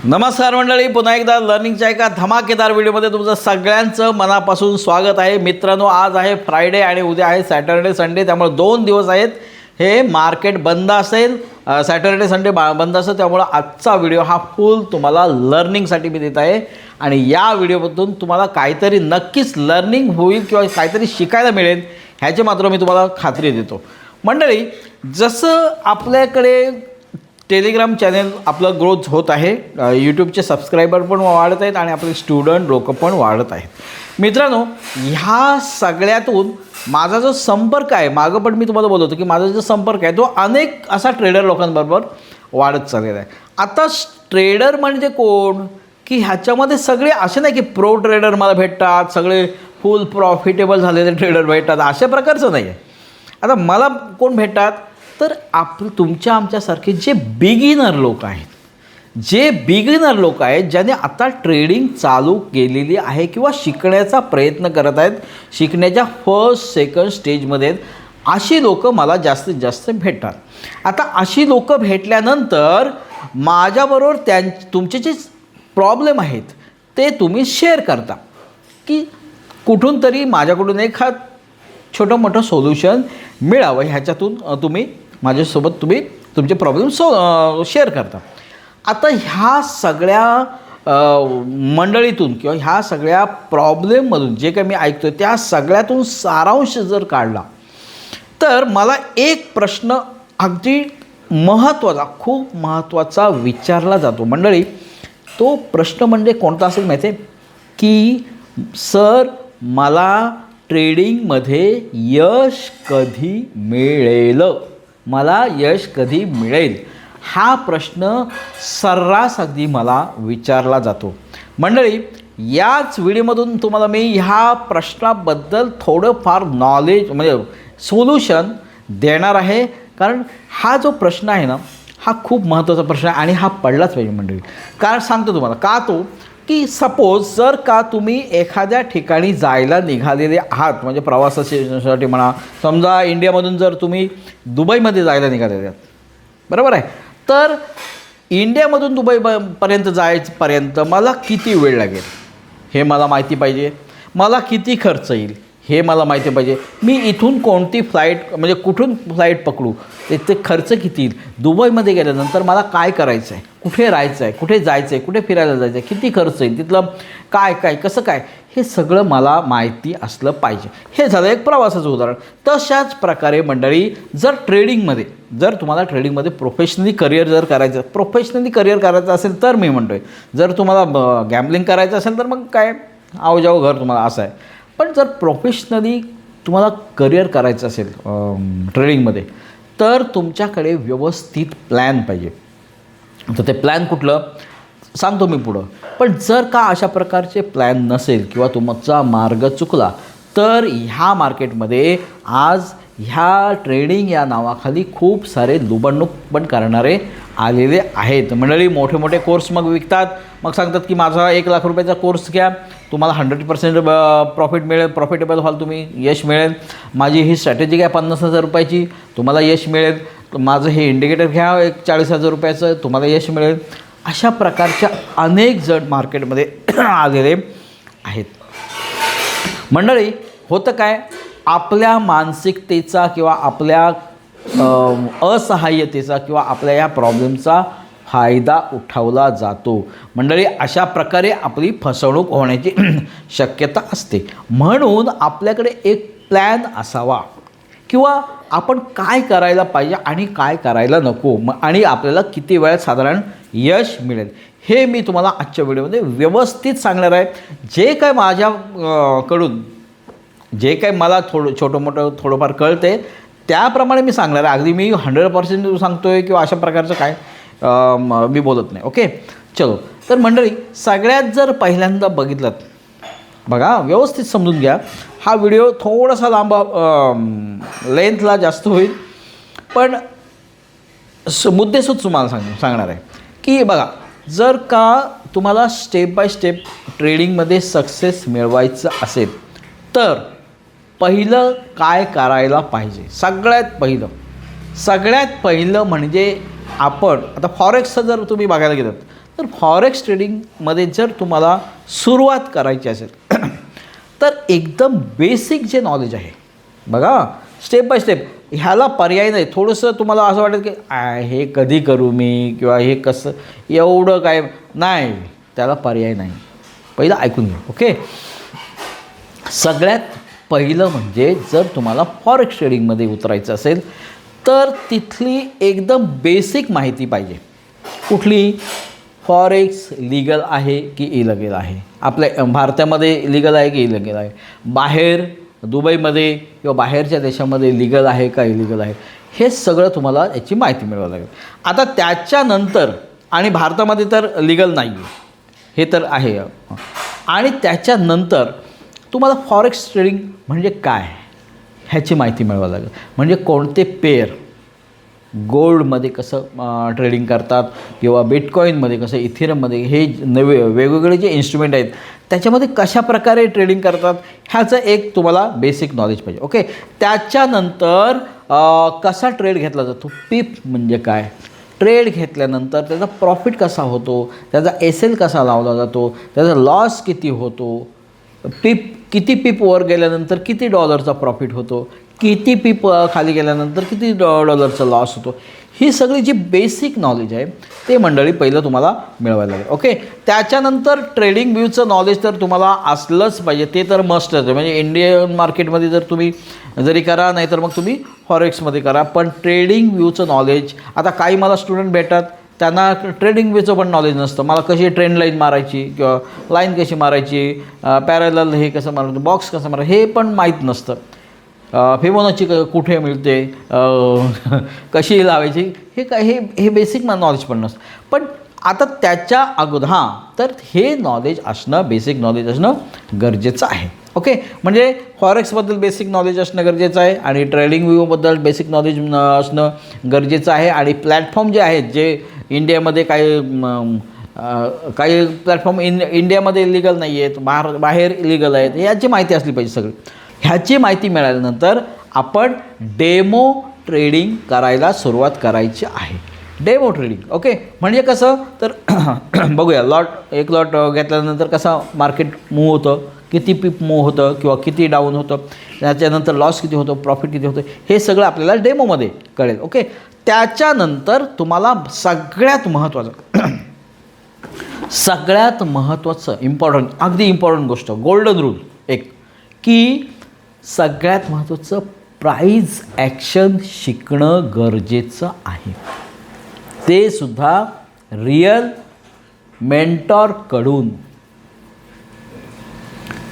नमस्कार मंडळी, पुन्हा एकदा लर्निंगच्या एका धमाकेदार व्हिडिओमध्ये तुमचं सगळ्यांचं मनापासून स्वागत आहे. मित्रांनो, आज आहे फ्रायडे आणि उद्या आहे सॅटर्डे संडे, त्यामुळे 2 दिवस आहेत. हे मार्केट बंद असेल, सॅटर्डे संडे बंद असेल, त्यामुळे आजचा व्हिडिओ हा फुल तुम्हाला लर्निंगसाठी मी देत आहे. आणि या व्हिडिओमधून तुम्हाला काहीतरी नक्कीच लर्निंग होईल किंवा काहीतरी शिकायला मिळेल ह्याची मात्र मी तुम्हाला खात्री देतो. मंडळी, जसं आपल्याकडे टेलिग्राम चॅनल आपलं ग्रोथ होत आहे, यूट्यूबचे सबस्क्रायबर पण वाढत आहेत आणि आपले स्टुडंट लोक पण वाढत आहेत. मित्रांनो, ह्या सगळ्यातून माझा जो संपर्क आहे, मागं पण मी तुम्हाला बोलत होतो की माझा जो संपर्क आहे तो अनेक असा ट्रेडर लोकांबरोबर वाढत चाललेला आहे. आता ट्रेडर म्हणजे कोण की ह्याच्यामध्ये सगळे असे नाही की प्रो ट्रेडर मला भेटतात, सगळे फुल प्रॉफिटेबल झालेले ट्रेडर भेटतात, अशा प्रकारचं नाही आहे. आता मला कोण भेटतात तर तुमच्या आमच्यासारखे जे बिगिनर लोक आहेत, ज्याने आता ट्रेडिंग चालू केलेली आहे किंवा शिकण्याचा प्रयत्न करत आहेत, शिकण्याच्या फर्स्ट सेकंड स्टेजमध्ये आहेत, अशी लोक मला जास्तीत जास्त भेटतात. आता अशी लोक भेटल्यानंतर माझ्याबरोबर तुमचे जे प्रॉब्लेम आहेत ते तुम्ही शेअर करता की कुठून तरी माझ्याकडून एखाद छोटं मोठं सोल्युशन मिळावं, ह्याच्यातून तुम्ही माझ्यासोबत तुमचे प्रॉब्लेम शेअर करता. आता ह्या सगळ्या मंडळीतून किंवा ह्या सगळ्या प्रॉब्लेममधून जे काही मी ऐकतो त्या सगळ्यातून सारांश जर काढला तर मला एक प्रश्न अगदी महत्त्वाचा, खूप महत्त्वाचा विचारला जातो. मंडळी, तो प्रश्न म्हणजे कोणता असेल माहिती आहे की सर, मला ट्रेडिंगमध्ये यश कधी मिळेल, मला यश कधी मिळेल, हा प्रश्न सर्रास अगदी मला विचारला जातो. मंडळी, याच व्हिडिओमधून तुम्हाला मी ह्या प्रश्नाबद्दल थोडंफार नॉलेज म्हणजे सोल्युशन देणार आहे. कारण हा जो प्रश्न आहे ना, हा खूप महत्त्वाचा प्रश्न आहे आणि हा पडलाच पाहिजे मंडळी. कारण सांगतो तुम्हाला का तो की सपोज जर का तुम्ही एखाद्या ठिकाणी जायला निघालेले आहात, म्हणजे प्रवासासाठी म्हणा, समजा इंडियामधून जर तुम्ही दुबईमध्ये जायला निघालेले आहात, बरोबर आहे, तर इंडियामधून दुबईपर्यंत जायपर्यंत मला किती वेळ लागेल हे मला माहिती पाहिजे, मला किती खर्च येईल हे मला माहिती पाहिजे, मी इथून कोणती फ्लाईट म्हणजे कुठून फ्लाईट पकडू, ते खर्च किती येईल, दुबईमध्ये गेल्यानंतर मला काय करायचं आहे, कुठे राहायचं आहे, कुठे जायचं आहे, कुठे फिरायला जायचं आहे, किती खर्च येईल, तिथलं काय कसं काय, हे सगळं मला माहिती असलं पाहिजे. हे झालं एक प्रवासाचं उदाहरण. तशाच प्रकारे मंडळी, जर तुम्हाला ट्रेडिंगमध्ये प्रोफेशनली करिअर करायचं असेल तर मी म्हणतो आहे, जर तुम्हाला गॅम्बलिंग करायचं असेल तर मग काय आओ जाओ घर तुम्हाला असं आहे. पण जर प्रोफेशनली तुम्हाला करिअर करायचं असेल ट्रेडिंगमध्ये, तर तुमच्याकडे व्यवस्थित प्लॅन पाहिजे. तर ते प्लॅन कुठलं सांगतो मी पुढं. पण जर का अशा प्रकारचे प्लॅन नसेल किंवा तुमचा मार्ग चुकला, तर ह्या मार्केटमध्ये आज ह्या ट्रेडिंग या नावाखाली खूप सारे लुबाडणूक पण करणारे आलेले आहेत. मंडळी, मोठे मोठे कोर्स मग विकतात, मग सांगतात की माझा 1 लाख रुपयाचा कोर्स घ्या, तुम्हाला 100% प्रॉफिट मिळेल, प्रॉफिटेबल व्हाल तुम्ही, यश मिळेल. माझी ही स्ट्रॅटेजी घ्या 50,000 रुपयाची, तुम्हाला यश मिळेल. माझं हे इंडिकेटर घ्या एक 40,000 रुपयाचं, तुम्हाला यश मिळेल. अशा प्रकारच्या अनेक जण मार्केटमध्ये आलेले आहेत. मंडळी, होतं काय, आपल्या मानसिकतेचा किंवा आपल्या असहाय्यतेचा किंवा आपल्या या प्रॉब्लेमचा फायदा उठवला जातो. मंडळी, अशा प्रकारे आपली फसवणूक होण्याची शक्यता असते. म्हणून आपल्याकडे एक प्लॅन असावा किंवा आपण काय करायला पाहिजे आणि काय करायला नको, आणि आपल्याला किती वेळात साधारण यश मिळेल हे मी तुम्हाला आजच्या व्हिडिओमध्ये व्यवस्थित सांगणार आहे. जे काय माझ्याकडून जे काय मला छोटं मोठं थोडंफार कळते त्याप्रमाणे मी सांगणार आहे. अगदी मी 100% सांगतो आहे किंवा अशा प्रकारचं काय मी बोलत नाही. ओके, चलो. तर मंडळी, सगळ्यात जर पहिल्यांदा बघितलं, बघा व्यवस्थित समजून घ्या. हा व्हिडिओ थोडासा लांब लेंथला जास्त होईल, पण मुद्देसूद तुम्हाला सांगणार आहे की बघा, जर का तुम्हाला स्टेप बाय स्टेप ट्रेडिंगमध्ये सक्सेस मिळवायचं असेल तर पहिलं काय करायला पाहिजे, सगळ्यात पहिलं म्हणजे आपण आता फॉरेक्सचं जर तुम्ही बघायला गेलात तर फॉरेक्स ट्रेडिंगमध्ये जर तुम्हाला सुरुवात करायची असेल तर एकदम बेसिक जे नॉलेज आहे बघा, स्टेप बाय स्टेप, ह्याला पर्याय नाही. थोडंसं तुम्हाला असं वाटेल की हे कधी करू मी किंवा हे कसं, एवढं काय नाही, त्याला पर्याय नाही. पहिलं ऐकून घ्या. ओके, सगळ्यात पहिलं म्हणजे जर तुम्हाला फॉरेक्स ट्रेडिंगमध्ये उतरायचं असेल तर तिथली एकदम बेसिक माहिती पाहिजे. कुठली? फॉरेक्स लीगल आहे की इलिगल आहे, आपल्या भारतामध्ये लीगल आहे की इलिगल आहे, बाहेर दुबईमध्ये किंवा बाहेरच्या देशामध्ये लीगल आहे का इलिगल आहे, हे सगळं तुम्हाला याची माहिती मिळवावी लागेल. आता त्याच्यानंतर, आणि भारतामध्ये तर लीगल नाही आहे हे तर आहे, आणि त्याच्यानंतर तुम्हाला फॉरेक्स ट्रेडिंग म्हणजे काय ह्याची माहिती मिळवावी लागेल. म्हणजे कोणते पेअर, गोल्डमध्ये कसं ट्रेडिंग करतात किंवा बिटकॉईनमध्ये कसं, इथिरममध्ये, हे नवे वेगवेगळे जे इन्स्ट्रुमेंट आहेत त्याच्यामध्ये कशा प्रकारे ट्रेडिंग करतात ह्याचं एक तुम्हाला बेसिक नॉलेज पाहिजे. ओके, त्याच्यानंतर कसा ट्रेड घेतला जातो, पिप म्हणजे काय, ट्रेड घेतल्यानंतर त्याचा प्रॉफिट कसा होतो, त्याचा एल कसा लावला जातो, त्याचा लॉस किती होतो, किती पिप वर गेल्यानंतर किती डॉलरचा प्रॉफिट होतो, किती पिप खाली गेल्यानंतर किती डॉलरचा लॉस होतो, ही सगळी जी बेसिक नॉलेज आहे ते मंडळी पहिलं तुम्हाला मिळवायला लागेल. ओके, त्याच्यानंतर ट्रेडिंग व्ह्यूचं नॉलेज तर तुम्हाला असलंच पाहिजे, ते तर मस्टच आहे. म्हणजे इंडियन मार्केटमध्ये जर तुम्ही जरी करा, नाही तर मग तुम्ही फॉरेक्समध्ये करा, पण ट्रेडिंग व्ह्यूचं नॉलेज, आता काही मला स्टुडंट भेटतात त्यांना ट्रेडिंग व्ह्यूचं पण नॉलेज नसतं, मला कशी ट्रेंड लाईन मारायची किंवा लाईन कशी मारायची, पॅरलल हे कसं मारायचं, बॉक्स कसं मारायचं हे पण माहीत नसतं, फिबोनाची कुठे मिळते, कशी लावायची, हे बेसिक नॉलेज पण नसतं. पण आता त्याच्या अगोदर तर हे नॉलेज असणं, बेसिक नॉलेज असणं गरजेचं आहे. ओके, म्हणजे फॉरेक्सबद्दल बेसिक नॉलेज असणं गरजेचं आहे आणि ट्रेडिंग व्ह्यूबद्दल बेसिक नॉलेज असणं गरजेचं आहे. आणि प्लॅटफॉर्म जे आहेत, जे इंडियामध्ये काही प्लॅटफॉर्म इंडियामध्ये इलिगल नाही आहेत, बाहेर इलिगल आहेत, याची माहिती असली पाहिजे सगळी. ह्याची माहिती मिळाल्यानंतर आपण डेमो ट्रेडिंग करायला सुरुवात करायची आहे. डेमो ट्रेडिंग, ओके, म्हणजे कसं तर बघूया, एक लॉट घेतल्यानंतर कसं मार्केट मूव्ह होतं, किती पीप मूव्ह होतं किंवा किती डाऊन होतं, त्याच्यानंतर लॉस किती होतं, प्रॉफिट किती होतं, हे सगळं आपल्याला डेमोमध्ये कळेल. ओके, त्याच्यानंतर तुम्हाला सगळ्यात महत्त्वाचं इम्पॉर्टंट, अगदी इम्पॉर्टंट गोष्ट, गोल्डन रूल एक, की सगळ्यात महत्त्वाचं प्राइस ॲक्शन शिकणं गरजेचं आहे. ते सुद्धा रियल मेंटॉरकडून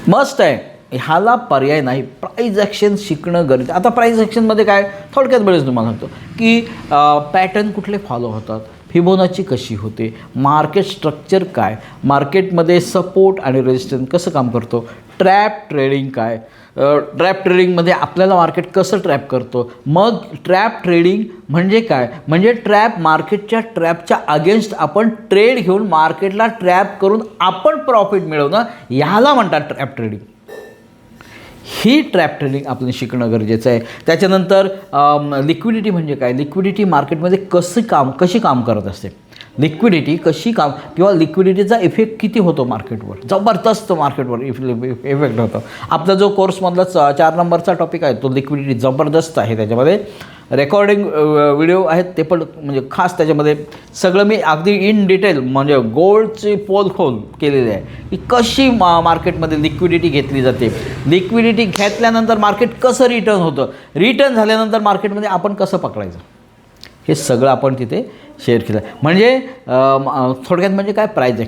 मस्ट आहे, ह्याला पर्याय नाही. प्राइस ॲक्शन शिकणं गरजेचं. आता प्राइस ॲक्शनमध्ये काय, थोडक्यात वेळेस तुम्हाला सांगतो की पॅटर्न कुठले फॉलो होतात, फिबोनाची कशी होते, मार्केट स्ट्रक्चर काय, मार्केटमध्ये सपोर्ट आणि रेजिस्टन्स कसं काम करतो, ट्रॅप ट्रेडिंग काय, ट्रॅप ट्रेडिंगमध्ये आपल्याला मार्केट कसं ट्रॅप करतो, मग ट्रॅप ट्रेडिंग म्हणजे काय, म्हणजे ट्रॅप, मार्केटच्या ट्रॅपच्या अगेन्स्ट आपण ट्रेड घेऊन मार्केटला ट्रॅप करून आपण प्रॉफिट मिळवणं, ह्याला म्हणतात ट्रॅप ट्रेडिंग. ही ट्रॅप ट्रेडिंग आपल्याला शिकणं गरजेचं आहे. त्याच्यानंतर लिक्विडिटी म्हणजे काय, लिक्विडिटी मार्केटमध्ये कशी काम करत असते, लिक्विडिटी कशी काम, किंवा लिक्विडिटीचा इफेक्ट किती होतो मार्केटवर, जबरदस्त मार्केटवर इफेक्ट होतो. आपला जो कोर्समधला 4 नंबरचा टॉपिक आहे तो लिक्विडिटी जबरदस्त आहे. त्याच्यामध्ये रेकॉर्डिंग व्हिडिओ आहेत ते पण, म्हणजे खास त्याच्यामध्ये सगळं मी अगदी इन डिटेल, म्हणजे गोल्डची पोल खोल केलेली आहे की कशी मार्केटमध्ये लिक्विडिटी घेतली जाते, लिक्विडिटी घेतल्यानंतर मार्केट कसं रिटर्न होतं, रिटर्न झाल्यानंतर मार्केटमध्ये आपण कसं पकडायचं, हे सगळं आपण तिथे शेअर केलं. म्हणजे थोडक्यात म्हणजे काय, प्राइस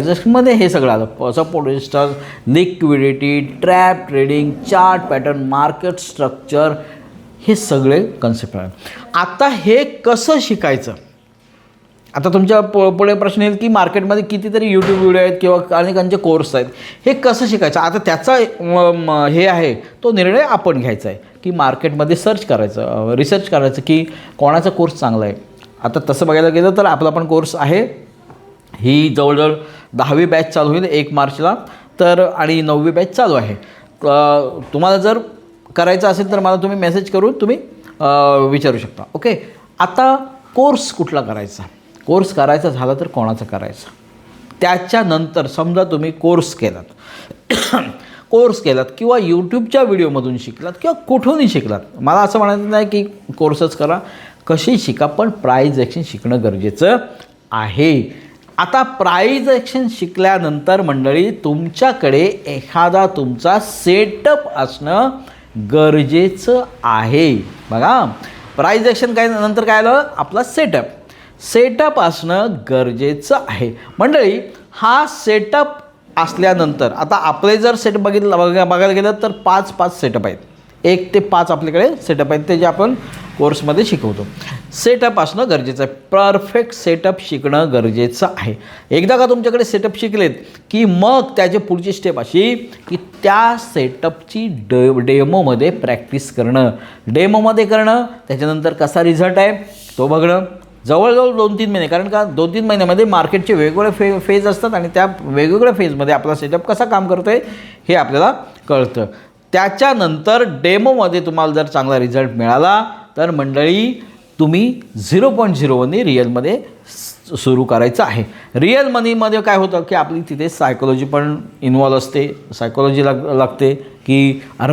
ॲक्शनमध्ये हे सगळं आलं, support resistance, liquidity, trap trading, chart pattern, market structure, हे सगळे कन्सेप्ट आहे. आता हे कसं शिकायचं, आता तुमच्या पुढे प्रश्न येईल की मार्केटमध्ये कितीतरी यूट्यूब व्हिडिओ आहेत किंवा अनेकांचे कोर्स आहेत, हे कसं शिकायचं. आता त्याचा हे आहे तो निर्णय आपण घ्यायचा आहे की मार्केटमध्ये सर्च करायचं, रिसर्च करायचं की कोणाचा कोर्स चांगला आहे. आता तसं बघायला गेलं तर आपला पण कोर्स आहे, ही जवळजवळ 10वी बॅच चालू होईल 1 मार्चला, तर आणि 9वी बॅच चालू आहे. तुम्हाला जर करायचं असेल तर मला तुम्ही मेसेज करून तुम्ही विचारू शकता. ओके, आता कोर्स कुठला करायचा, कोर्स करायचा झाला तर कोणाचा करायचा. त्याच्यानंतर समजा तुम्ही कोर्स केलात किंवा यूट्यूबच्या व्हिडिओमधून शिकलात किंवा कुठूनही शिकलात, मला असं म्हणायचं नाही की कोर्सच करा, कशी शिका, पण प्राइज ॲक्शन शिकणं गरजेचं आहे. आता प्राइज ॲक्शन शिकल्यानंतर मंडळी तुमच्याकडे एखादा तुमचा सेटअप असणं गरजेचं आहे. बघा, प्राइज ॲक्शन काय नंतर काय आलं, आपला सेटअप असणं गरजेचं आहे. मंडळी हा सेटअप असल्यानंतर आता आपले जर सेटअप बघायला गेलं तर 5 सेटअप आहेत. 1 ते 5 आपल्याकडे सेटअप आहेत, ते जे आपण कोर्समध्ये शिकवतो. सेटअप असणं गरजेचं आहे. परफेक्ट सेटअप शिकणं गरजेचं आहे. एकदा का तुमच्याकडे सेटअप शिकलेत की मग त्याची पुढची स्टेप अशी की त्या सेटअपची डेमोमध्ये प्रॅक्टिस करणं, त्याच्यानंतर कसा रिझल्ट आहे तो बघणं. जवळजवळ 2-3 महिने, कारण का 2-3 महिन्यामध्ये मार्केटचे वेगवेगळे फेज असतात आणि त्या वेगवेगळ्या फेजमध्ये आपला सेटअप कसा काम करतो आहे हे आपल्याला कळतं. त्याच्यानंतर डेमोमध्ये तुम्हाला जर चांगला रिझल्ट मिळाला तर मंडळी तुम्ही 0.01 रिअलमध्ये सुरू करायचं आहे. रिअल मनीमध्ये काय होतं की आपली तिथे सायकोलॉजी पण इन्वॉल्व असते. सायकोलॉजी लागते की अरे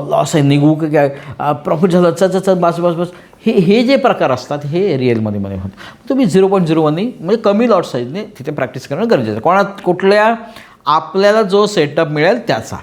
लॉस आहे, निघू की काय, प्रॉफिट झालं, चल बस हे जे प्रकार असतात हे रिअल मनीमध्ये होतं. तुम्ही 0.01 म्हणजे कमी लॉट साईजने तिथे प्रॅक्टिस करणं गरजेचं आहे. कुठल्या आपल्याला जो सेटअप मिळेल त्याचा.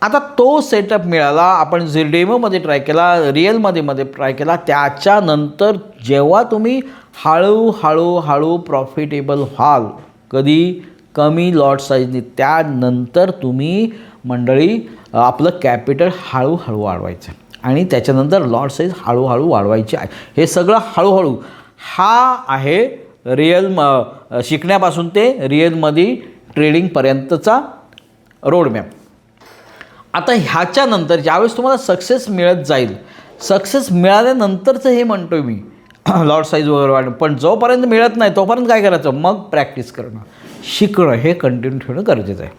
आता तो सेटअप मिळाला, आपण जे डेमोमध्ये ट्राय केला, रिअलमध्ये ट्राय केला, त्याच्यानंतर जेव्हा तुम्ही हळूहळू प्रॉफिटेबल व्हाल, कधी कमी लॉट साईजने, त्यानंतर तुम्ही मंडळी आपलं कॅपिटल हळूहळू वाढवायचं आणि त्याच्यानंतर लॉट साईज हळूहळू वाढवायची आहे. हे सगळं हळूहळू हा आहे शिकण्यापासून ते रिअलमध्ये ट्रेडिंगपर्यंतचा रोडमॅप. आता ह्याच्यानंतर ज्यावेळेस तुम्हाला सक्सेस मिळत जाईल, सक्सेस मिळाल्यानंतरचं हे म्हणतो मी लॉट साईज वगैरे वाढणं, पण जोपर्यंत मिळत नाही तोपर्यंत काय करायचं, मग प्रॅक्टिस करणं, शिकणं हे कंटिन्यू ठेवणं गरजेचं आहे.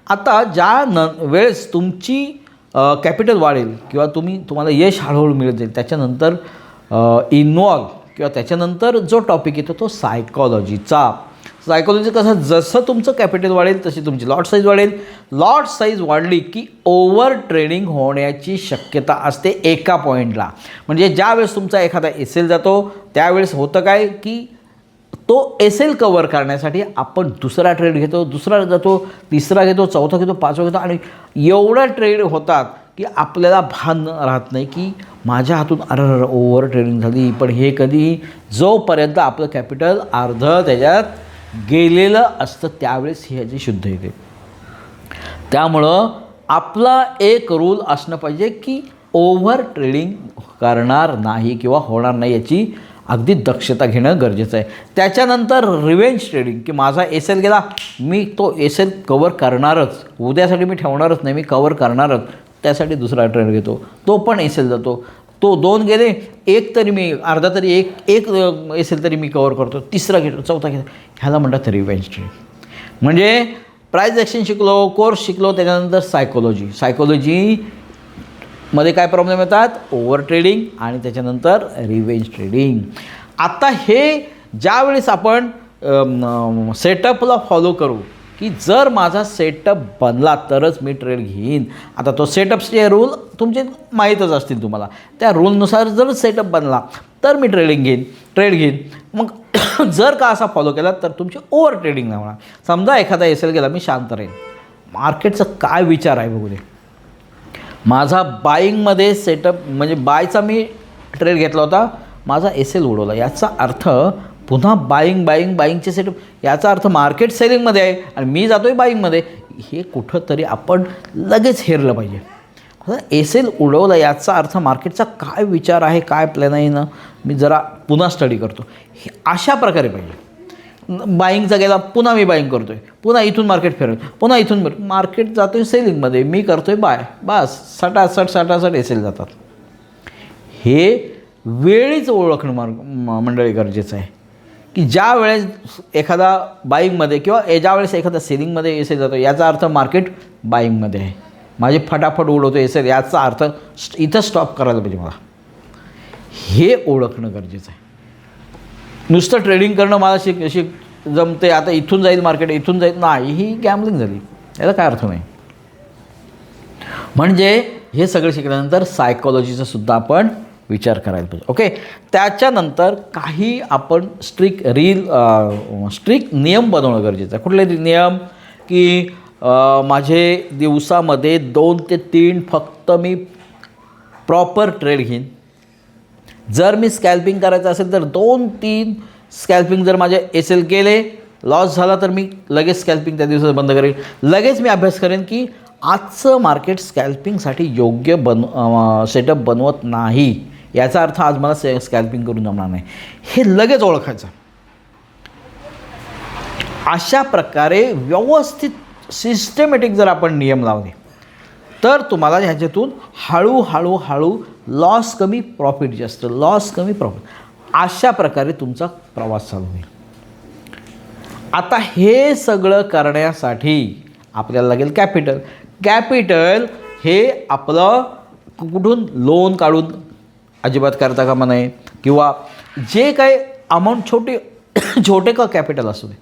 आता वेळेस तुमची कॅपिटल वाढेल किंवा तुम्हाला यश हळूहळू मिळत जाईल, त्याच्यानंतर किंवा त्याच्यानंतर जो टॉपिक येतो तो सायकॉलॉजीचा. कसं, जसं तुमचं कॅपिटल वाढेल तशी तुमची लॉट साईज वाढेल. लॉट साईज वाढली की ओव्हर ट्रेडिंग होण्याची शक्यता असते एका पॉईंटला. म्हणजे ज्यावेळेस तुमचा एखादा SL जातो त्यावेळेस होतं काय की तो SL कवर करण्यासाठी आपण दुसरा ट्रेड घेतो, दुसरा जातो, तिसरा घेतो, चौथा घेतो, पाचवा घेतो आणि एवढा ट्रेड होतात की आपल्याला भान राहत नाही की माझ्या हातून ओव्हर ट्रेडिंग झाली. पण हे कधी, जोपर्यंत आपलं कॅपिटल अर्धं त्याच्यात गेलेलं असतं त्यावेळेस ह्याची शुद्ध येते. त्यामुळं आपला एक रूल असणं पाहिजे की ओव्हर ट्रेडिंग करणार नाही किंवा होणार नाही याची अगदी दक्षता घेणं गरजेचं आहे. त्याच्यानंतर रिव्हेंज ट्रेडिंग की माझा SL गेला, मी तो SL कवर करणारच, उद्यासाठी मी ठेवणारच नाही, मी कवर करणारच, त्यासाठी दुसरा ट्रेड घेतो, तो पण SL जातो, तो 2 गेले, एक तरी मी अर्धा तरी एक SL तरी मी कवर करतो, तिसरा घेतो, चौथा घेतो, ह्याला म्हणतात रिव्हेंज ट्रेडिंग. म्हणजे प्राइस ॲक्शन शिकलो, कोर्स शिकलो, त्याच्यानंतर सायकोलॉजीमध्ये काय प्रॉब्लेम येतात, ओव्हर ट्रेडिंग आणि त्याच्यानंतर रिव्हेंज ट्रेडिंग. आता हे ज्यावेळेस आपण सेटअपला फॉलो करू की जर माझा सेटअप बनला तरच मी ट्रेड घेईन. आता तो सेटअपचे रूल तुमचे माहीतच असतील तुम्हाला, त्या रूलनुसार जर सेटअप बनला तर मी ट्रेड घेईन. मग जर का असा फॉलो केला तर तुमची ओव्हर ट्रेडिंग नाही होणार. समजा एखादा SL गेला, मी शांत राहीन, मार्केटचा काय विचार आहे बघू दे, माझा बाईंगमध्ये सेटअप म्हणजे बायचा मी ट्रेड घेतला होता, माझा SL उडवला, याचा अर्थ पुन्हा बाईंगचे सेटअप, याचा अर्थ मार्केट सेलिंगमध्ये आहे आणि मी जातो आहे बाईंगमध्ये. हे कुठंतरी आपण लगेच हेरलं पाहिजे. SL उडवलं याचा अर्थ मार्केटचा काय विचार आहे, काय प्लॅन आहे ना, मी जरा पुन्हा स्टडी करतो, हे अशा प्रकारे पाहिजे. बाईंगचा गेला, पुन्हा मी बाईंग करतो आहे, पुन्हा इथून मार्केट फिरतो, पुन्हा इथून मार्केट जातो आहे सेलिंगमध्ये, मी करतो आहे बाय, बस सटासट SL जातात. हे वेळीच ओळखणं मंडळी गरजेचं आहे की ज्या वेळेस एखादा बाईंगमध्ये किंवा ज्या वेळेस एखादा सेलिंगमध्ये SL जातो याचा अर्थ मार्केट बाईंगमध्ये आहे, माझे फटाफट उडवतो SL, याचा अर्थ इथं स्टॉप करायला पाहिजे मला. हे ओळखणं गरजेचं आहे. नुसतं ट्रेडिंग करणं मला जमते, आता इथून जाईल मार्केट, इथून जाईल, नाही, ही गॅम्बलिंग झाली, याला काय अर्थ नाही. म्हणजे हे सगळं शिकल्यानंतर सायकॉलॉजीचा सुद्धा आपण विचार करायला पाहिजे. ओके, त्याच्यानंतर काही आपण स्ट्रिक्ट नियम बनवणं गरजेचं आहे. कुठले नियम? की माझे दिवसामध्ये 2 ते 3 फक्त मी प्रॉपर ट्रेड घेईन. जर मी स्कॅल्पिंग करायचं असेल तर 2-3 स्कॅल्पिंग जर माझे एल केले, लॉस झाला तर मी लगेच स्कॅल्पिंग त्या दिवसात बंद करेन. लगेच मी अभ्यास करेन की आजचं मार्केट स्कॅल्पिंगसाठी योग्य सेटअप बनवत नाही, याचा अर्थ आज मला स्कॅल्पिंग करून जमणार नाही, हे लगेच ओळखायचं. अशा प्रकारे व्यवस्थित सिस्टमॅटिक जर आपण नियम लावले तर तुम्हाला ह्याच्यातून हळूहळू लॉस कमी प्रॉफिट जास्त, लॉस कमी प्रॉफिट, अशा प्रकारे तुमचा प्रवास चालू होईल. आता हे सगळं करण्यासाठी आपल्याला लागेल कॅपिटल. कॅपिटल हे आपलं कुठून लोन काढून अजिबात करता कामा नये, किंवा जे काही अमाऊंट छोटे का कॅपिटल असू दे,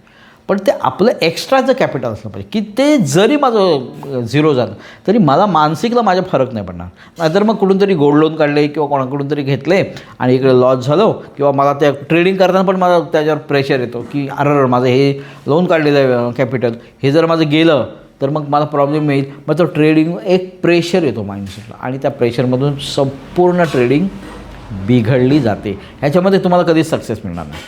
पण ते आपलं एक्स्ट्राचं कॅपिटल असलं पाहिजे की ते जरी माझं झिरो झालं तरी मला मानसिकला माझ्या फरक नाही पडणार. नाहीतर मग कुठून तरी गोल्ड लोन काढले किंवा कोणाकडून तरी घेतले आणि इकडे लॉस झालं, किंवा मला त्या ट्रेडिंग करताना पण मला त्याच्यावर प्रेशर येतो की अरे माझं हे लोन काढलेलं आहे कॅपिटल, हे जर माझं गेलं तर मग मला प्रॉब्लेम येईल. मग तो ट्रेडिंग एक प्रेशर येतो माइंडसेटला आणि त्या प्रेशरमधून संपूर्ण ट्रेडिंग बिघडली जाते. ह्याच्यामध्ये तुम्हाला कधीच सक्सेस मिळणार नाही.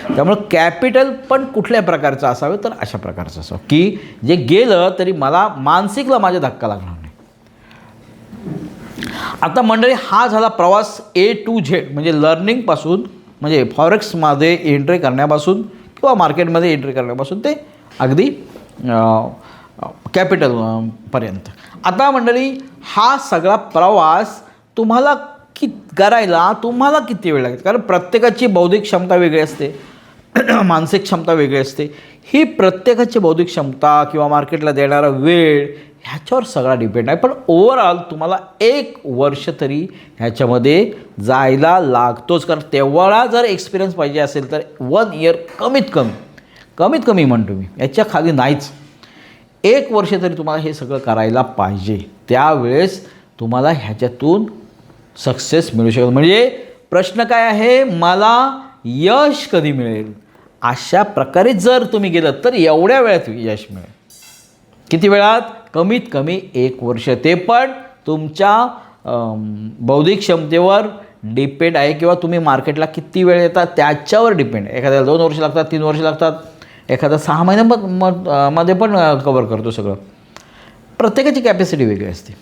त्यामुळं कॅपिटल पण कुठल्या प्रकारचं असावे तर अशा प्रकारचं असावं की जे गेलं तरी मला मानसिकला माझ्या धक्का लागणार नाही. आता मंडळी, हा झाला प्रवास A to Z, म्हणजे लर्निंगपासून, म्हणजे फॉरेक्समध्ये एंट्री करण्यापासून किंवा मार्केटमध्ये एंट्री करण्यापासून ते अगदी कॅपिटलपर्यंत. आता मंडळी, हा सगळा प्रवास तुम्हाला करायला तुम्हाला किती वेळ लागेल? कारण प्रत्येकाची बौद्धिक क्षमता वेगळी असते, मानसिक क्षमता वेगळी असते. ही प्रत्येकाची बौद्धिक क्षमता किंवा मार्केटला देणारा वेळ ह्याच्यावर सगळा डिपेंड आहे. पण ओव्हरऑल तुम्हाला 1 वर्ष तरी ह्याच्यामध्ये जायला लागतोच. कारण तेवढा जर एक्सपिरियन्स पाहिजे असेल तर 1 इयर कमीत कमी म्हणतो मी, याच्या खाली नाहीच. 1 वर्ष तरी तुम्हाला हे सगळं करायला पाहिजे, त्यावेळेस तुम्हाला ह्याच्यातून सक्सेस मिळू शकेल. म्हणजे प्रश्न काय आहे, मला यश कधी मिळेल? अशा प्रकारे जर तुम्ही गेलं तर एवढ्या वेळात यश मिळेल. किती वेळात? कमीत कमी 1 वर्ष. ते पण तुमच्या बौद्धिक क्षमतेवर डिपेंड आहे, किंवा तुम्ही मार्केटला किती वेळ येतात त्याच्यावर डिपेंड. एखाद्याला 2 वर्ष लागतात, 3 वर्ष लागतात, एखादा 6 महिन्यामध्ये पण कवर करतो सगळं. प्रत्येकाची कॅपॅसिटी वेगळी असते.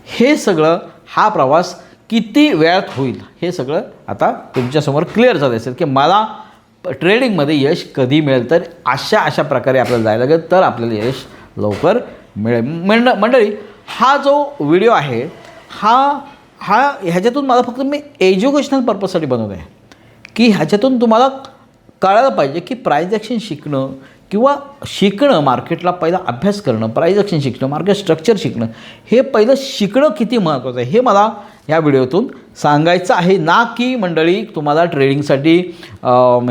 हे सगळं, हा प्रवास किती वेळात होईल हे सगळं आता तुमच्यासमोर क्लिअर झालं असेल की मला ट्रेडिंगमध्ये यश कधी मिळेल. तर अशा प्रकारे आपल्याला जायला लागेल तर आपल्याला यश लवकर मिळेल. मंडळी, हा जो व्हिडिओ आहे ह्याच्यातून मला फक्त मी एज्युकेशनल पर्पजसाठी बनवलं आहे की ह्याच्यातून तुम्हाला कळायला पाहिजे की प्राईज ॲक्शन शिकणं मार्केटला पहिला अभ्यास करणं, प्राईज ॲक्शन शिकणं, मार्केट स्ट्रक्चर शिकणं, हे पहिलं शिकणं किती महत्त्वाचं आहे हे मला या व्हिडिओतून सांगायचं आहे. ना की मंडळी तुम्हाला ट्रेडिंगसाठी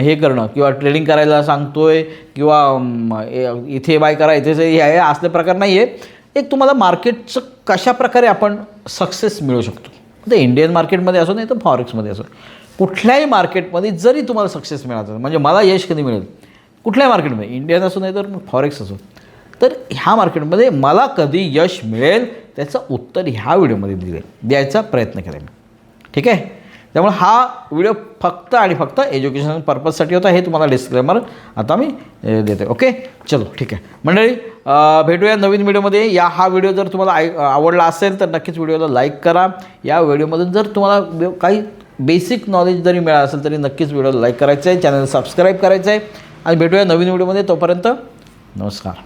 हे करणं किंवा ट्रेडिंग करायला सांगतो आहे किंवा इथे बाय करा इथेच हे असले प्रकार नाही आहे. एक तुम्हाला मार्केटचं कशाप्रकारे आपण सक्सेस मिळू शकतो, ते इंडियन मार्केटमध्ये असो नाही तर फॉरेक्समध्ये असो, कुठल्याही मार्केटमध्ये जरी तुम्हाला सक्सेस मिळायचं म्हणजे मला यश कधी मिळेल कुठल्याही मार्केटमध्ये, इंडियन असो नाही तर फॉरेक्स असो, तर ह्या मार्केटमध्ये मला कधी यश मिळेल त्याचं उत्तर ह्या व्हिडिओमध्ये द्यायचा प्रयत्न केला मी. ठीक आहे. त्यामुळे हा व्हिडिओ फक्त आणि फक्त एज्युकेशनल पर्पजसाठी होता, हे तुम्हाला डिस्क्लेमर आता मी देते. ओके, चलो ठीक आहे मंडळी, भेटूया नवीन व्हिडिओमध्ये. हा व्हिडिओ जर तुम्हाला आवडला असेल तर नक्कीच व्हिडिओला लाईक करा. या व्हिडिओमधून जर तुम्हाला काही बेसिक नॉलेज जरी मिळालं असेल तरी नक्कीच व्हिडिओला लाईक करायचं आहे, चॅनल सबस्क्राईब करायचं आहे आणि भेटूया नवीन व्हिडिओमध्ये. तोपर्यंत नमस्कार.